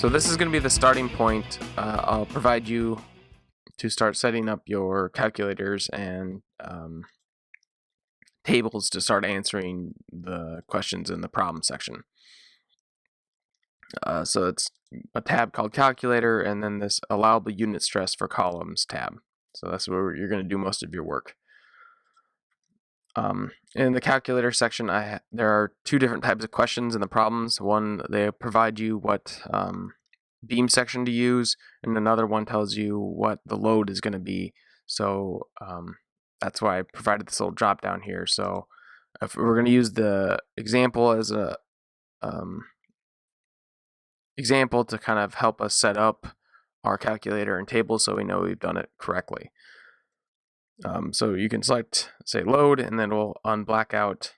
So this is going to be the starting point. I'll provide you to start setting up your calculators and tables to start answering the questions in the problem section. So it's a tab called Calculator, and then this Allowable Unit Stress for Columns tab. So that's where you're going to do most of your work. In the calculator section, there are two different types of questions in the problems. One, they provide you what beam section to use, and another one tells you what the load is going to be. So that's why I provided this little drop down here. So if we're going to use the example as a example to kind of help us set up our calculator and table so we know we've done it correctly. So you can select, say, load, and then we'll unblack out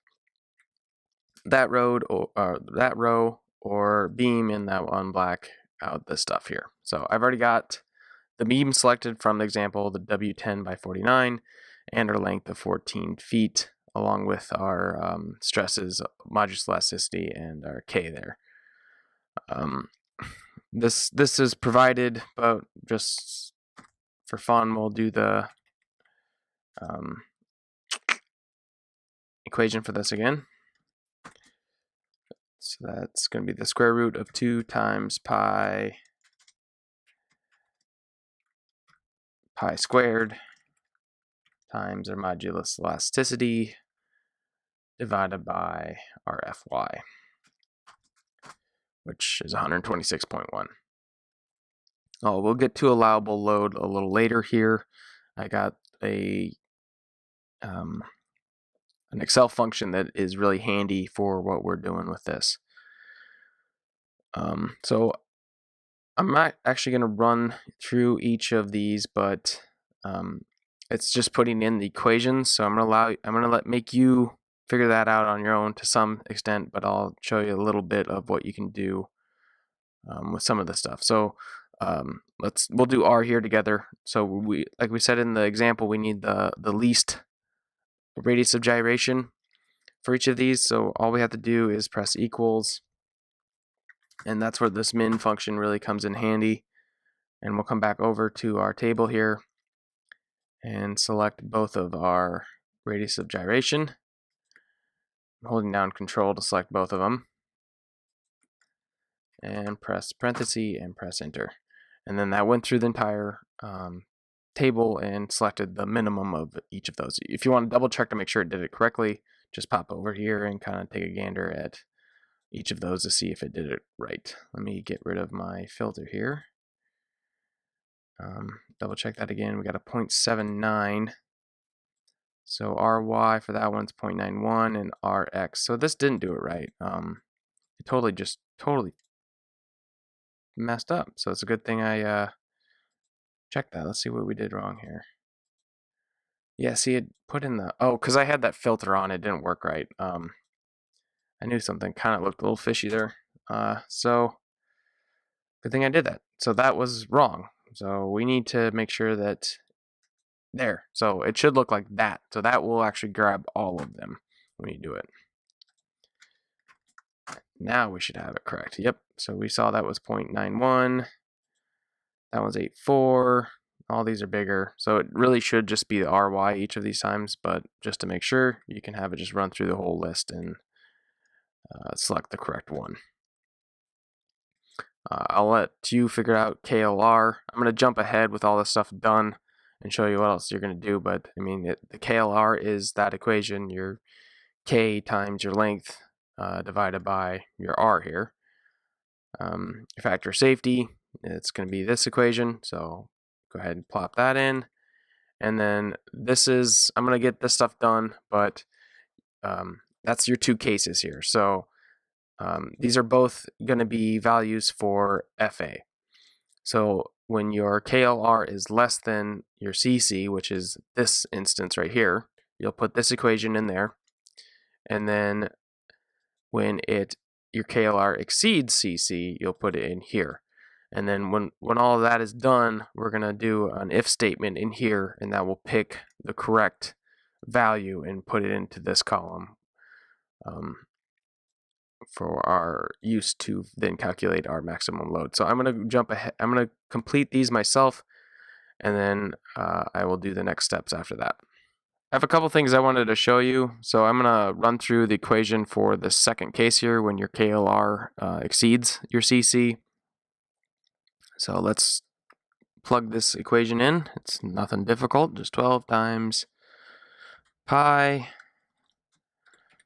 that row or beam, and that will unblack out this stuff here. So I've already got the beam selected from the example, the W10 by 49, and our length of 14 feet, along with our stresses, modulus elasticity, and our K there. This is provided, but just for fun, we'll do the equation for this again. So that's going to be the square root of 2 times pi squared times our modulus elasticity divided by our Fy, which is 126.1. Oh, we'll get to allowable load a little later here. I got an Excel function that is really handy for what we're doing with this. So I'm not actually going to run through each of these, but it's just putting in the equations. So I'm going to make you figure that out on your own to some extent, but I'll show you a little bit of what you can do with some of this stuff. So we'll do R here together. So like we said in the example, we need the least radius of gyration for each of these. So all we have to do is press equals, and that's where this min function really comes in handy. And we'll come back over to our table here and select both of our radius of gyration. I'm holding down Control to select both of them, and press parentheses and press enter. And then that went through the entire table and selected the minimum of each of those. If you want to double check to make sure it did it correctly, just pop over here and kind of take a gander at each of those to see if it did it right. Let me get rid of my filter here. Double check that again. We got a 0.79. So RY for that one's 0.91 and RX. So this didn't do it right. It totally messed up. So it's a good thing I checked that. Let's see what we did wrong here. Yeah, see, it put in the, because I had that filter on, it didn't work right. I knew something kind of looked a little fishy there. So good thing I did that. So that was wrong. So we need to make sure that there. So it should look like that. So that will actually grab all of them when you do it. Now we should have it correct. Yep. So we saw that was 0.91. That one's 8.4. All these are bigger. So it really should just be the RY each of these times. But just to make sure, you can have it just run through the whole list and select the correct one. I'll let you figure out KLR. I'm going to jump ahead with all this stuff done and show you what else you're going to do. But I mean, the KLR is that equation, your K times your length divided by your R here. Your factor of safety, it's going to be this equation. So go ahead and plop that in. And then I'm going to get this stuff done, but that's your two cases here. So these are both going to be values for FA. So when your KLR is less than your CC, which is this instance right here, you'll put this equation in there. And then when your KLR exceeds CC, you'll put it in here. And then when all of that is done, we're going to do an if statement in here, and that will pick the correct value and put it into this column. for our use to then calculate our maximum load. So I'm going to jump ahead. I'm going to complete these myself, and then I will do the next steps after that. I have a couple things I wanted to show you. So I'm going to run through the equation for the second case here when your KLR exceeds your CC. So let's plug this equation in. It's nothing difficult, just 12 times pi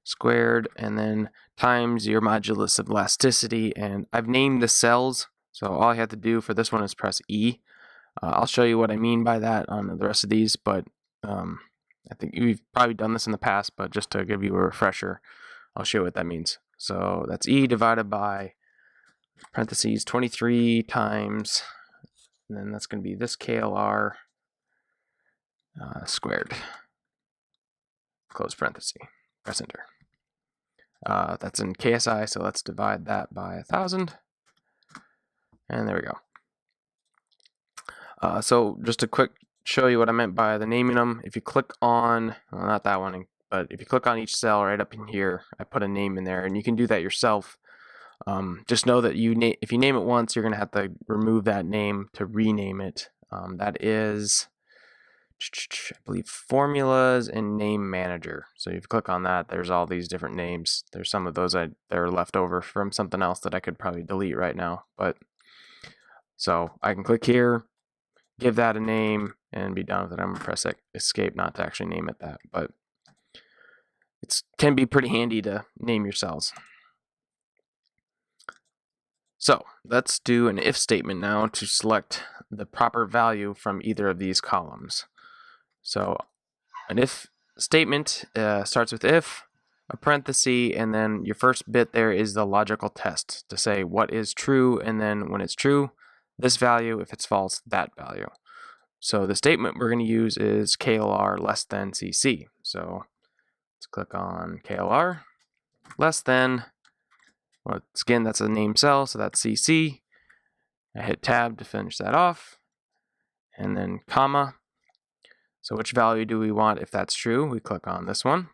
squared and then times your modulus of elasticity. And I've named the cells, so all I have to do for this one is press E. I'll show you what I mean by that on the rest of these, but I think we've probably done this in the past, but just to give you a refresher, I'll show you what that means. So that's E divided by parentheses 23 times, and then that's going to be this KLR squared, close parenthesis, press enter. That's in KSI, so let's divide that by 1,000, and there we go. So just to quick show you what I meant by the naming them, if you click on, well, not that one, but if you click on each cell right up in here, I put a name in there, and you can do that yourself. Just know that if you name it once, you're going to have to remove that name to rename it. That is, I believe, formulas and name manager. So if you click on that, there's all these different names. There's some of those that are left over from something else that I could probably delete right now. But so I can click here, give that a name, and be done with it. I'm going to press escape not to actually name it that, but it can be pretty handy to name your cells. So let's do an if statement now to select the proper value from either of these columns. So an if statement starts with if, a parenthesis, and then your first bit there is the logical test to say what is true, and then when it's true, this value, if it's false, that value. So the statement we're going to use is KLR less than CC. So let's click on KLR less than, once again, that's a named cell, so that's CC. I hit tab to finish that off, and then comma. So which value do we want if that's true? We click on this one.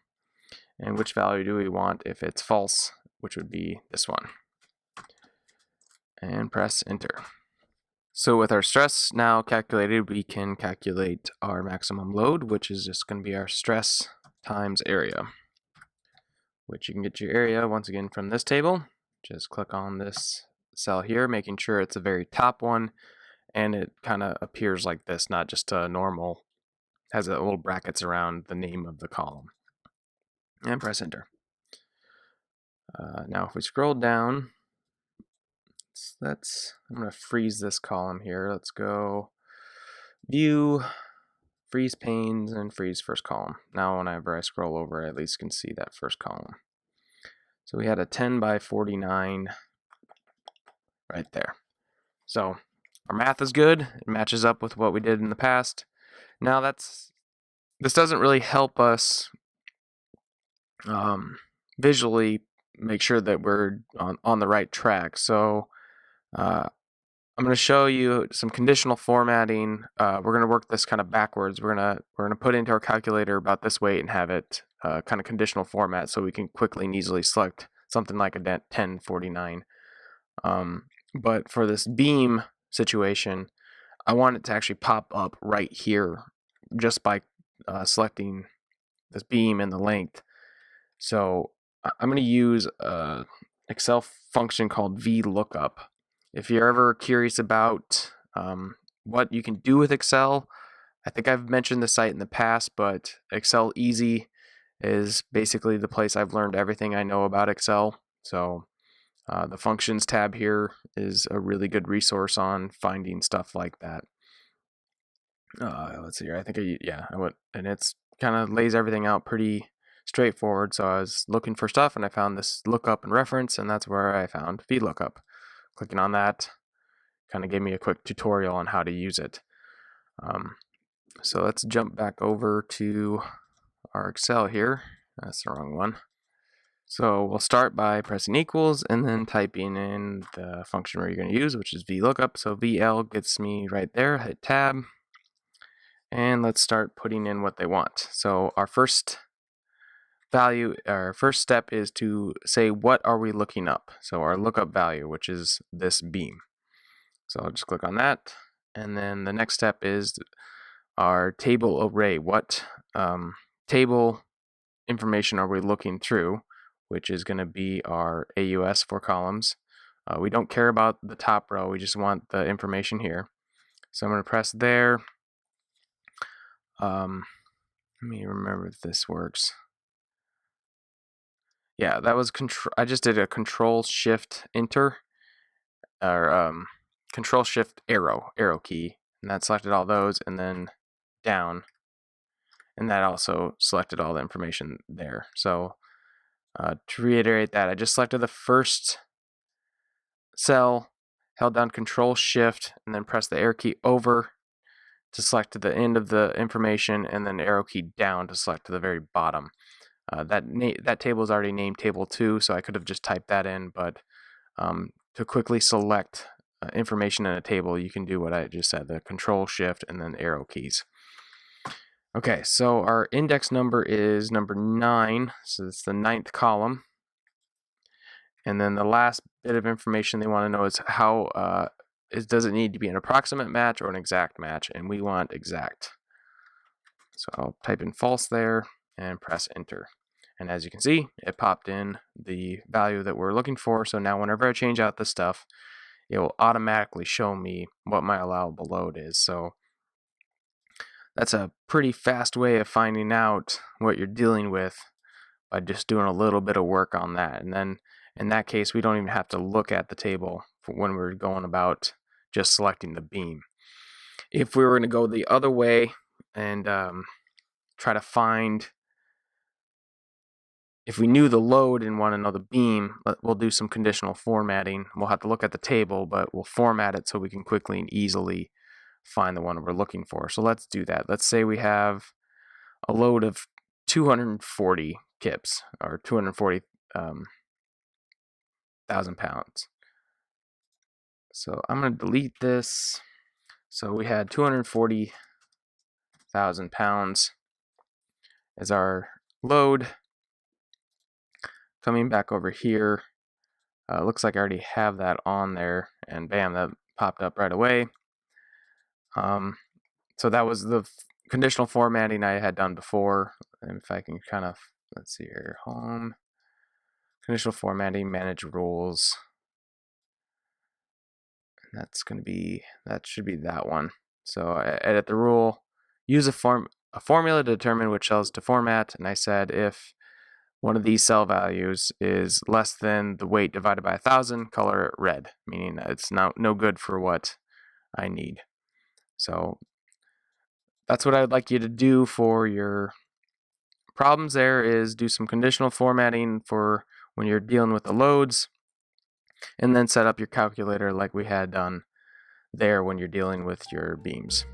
And which value do we want if it's false, which would be this one. And press enter. So with our stress now calculated, we can calculate our maximum load, which is just going to be our stress times area, which you can get your area once again from this table. Just click on this cell here, making sure it's the very top one, and it kind of appears like this, not just a normal, has a little brackets around the name of the column. And press enter. Now if we scroll down, I'm going to freeze this column here. Let's go view, freeze panes, and freeze first column. Now whenever I scroll over, I at least can see that first column. So we had a 10 by 49 right there. So our math is good. It matches up with what we did in the past. Now this doesn't really help us visually make sure that we're on the right track. So I'm going to show you some conditional formatting. We're going to work this kind of backwards. We're going to put into our calculator about this weight and have it kind of conditional format so we can quickly and easily select something like a 1049. But for this beam situation, I want it to actually pop up right here just by selecting this beam and the length. So I'm going to use an Excel function called Vlookup. If you're ever curious about what you can do with Excel, I think I've mentioned the site in the past, but Excel Easy is basically the place I've learned everything I know about Excel. So the functions tab here is a really good resource on finding stuff like that. Let's see here. I think I went, and it's kind of lays everything out pretty straightforward. So I was looking for stuff, and I found this lookup and reference, and that's where I found Vlookup. Clicking on that kind of gave me a quick tutorial on how to use it. So let's jump back over to our Excel here. That's the wrong one. So we'll start by pressing equals and then typing in the function we're going to use, which is Vlookup. So VL gets me right there. Hit tab. And let's start putting in what they want. So our first value, our first step is to say what are we looking up. So our lookup value, which is this beam. So I'll just click on that, and then the next step is our table array. What table information are we looking through, which is going to be our AUS for columns. We don't care about the top row, we just want the information here. So I'm going to press there. Let me remember if this works. Yeah, that was control. I just did a Control Shift Enter, or Control Shift arrow key, and that selected all those, and then down, and that also selected all the information there. So to reiterate that, I just selected the first cell, held down Control Shift, and then pressed the arrow key over to select to the end of the information, and then arrow key down to select to the very bottom. That table is already named Table 2, so I could have just typed that in, but to quickly select information in a table, you can do what I just said, the Control Shift and then arrow keys. Okay, so our index number is number 9, so it's the 9th column. And then the last bit of information they want to know is how does it need to be an approximate match or an exact match, and we want exact. So I'll type in false there and press enter. And as you can see, it popped in the value that we're looking for. So now whenever I change out this stuff, it will automatically show me what my allowable load is. So that's a pretty fast way of finding out what you're dealing with by just doing a little bit of work on that. And then in that case, we don't even have to look at the table when we're going about just selecting the beam. If we were going to go the other way and try to find, if we knew the load and want to know the beam, we'll do some conditional formatting. We'll have to look at the table, but we'll format it so we can quickly and easily find the one we're looking for. So let's do that. Let's say we have a load of 240 kips, or 240,000 pounds. So I'm going to delete this. So we had 240,000 pounds as our load. Coming back over here, looks like I already have that on there, and bam, that popped up right away. So that was the conditional formatting I had done before. And if I can kind of, let's see here, home, conditional formatting, manage rules. And that's going to be, that should be that one. So I edit the rule, use a formula to determine which cells to format, and I said if one of these cell values is less than the weight divided by 1,000, color it red, meaning it's no good for what I need. So that's what I would like you to do for your problems there, is do some conditional formatting for when you're dealing with the loads, and then set up your calculator like we had done there when you're dealing with your beams.